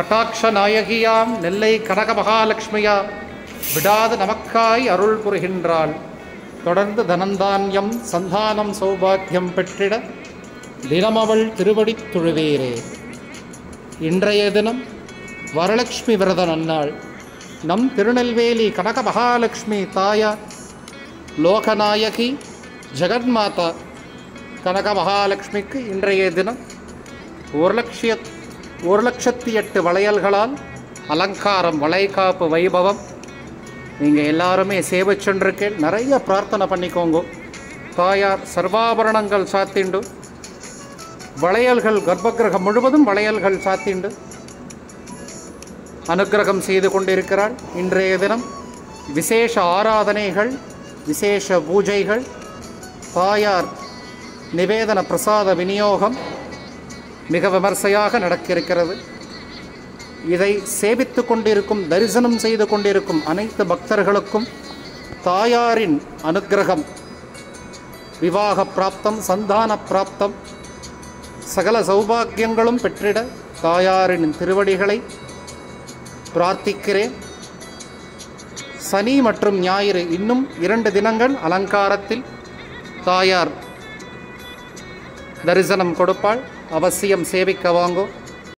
கட்டாட்ச நாயகியாம் நெல்லை கனக மகாலட்சுமியா விடாது நமக்காய் அருள் புரிகின்றாள். தொடர்ந்து தனந்தான்யம் சந்தானம் சௌபாக்கியம் பெற்றிட தினமவள் திருவடித் தொழுவேரே. இன்றைய தினம் வரலட்சுமி விரத நன்னாள். நம் திருநெல்வேலி கனக மகாலட்சுமி தாயார் லோகநாயகி ஜெகன்மாதா கனக மகாலட்சுமிக்கு இன்றைய தினம் 1,08,000 வளையல்களால் அலங்காரம், வளைகாப்பு வைபவம். நீங்கள் எல்லாருமே சேவை சென்றிருக்கேன். நிறைய பிரார்த்தனை பண்ணிக்கோங்க. தாயார் சர்வாபரணங்கள் சாத்திண்டு, வளையல்கள் கர்ப்பகிரகம் முழுவதும் வளையல்கள் சாத்திண்டு அனுக்கிரகம் செய்து கொண்டிருக்கிறாள். இன்றைய தினம் விசேஷ ஆராதனைகள், விசேஷ பூஜைகள், தாயார் நிவேதன பிரசாத விநியோகம் மிக விமர்சையாக நடக்கிருக்கிறது. இதை சேவித்து கொண்டிருக்கும், தரிசனம் செய்து கொண்டிருக்கும் அனைத்து பக்தர்களுக்கும் தாயாரின் அனுக்கிரகம், விவாக பிராப்தம், சந்தான பிராப்தம், சகல சௌபாக்கியங்களும் பெற்றிட தாயாரின் திருவடிகளை பிரார்த்திக்கிறேன். சனி மற்றும் ஞாயிறு இன்னும் 2 தினங்கள் அலங்காரத்தில் தாயார் தரிசனம் கொடுப்பாள். அவசியம் சேவிக்க வாங்கோ.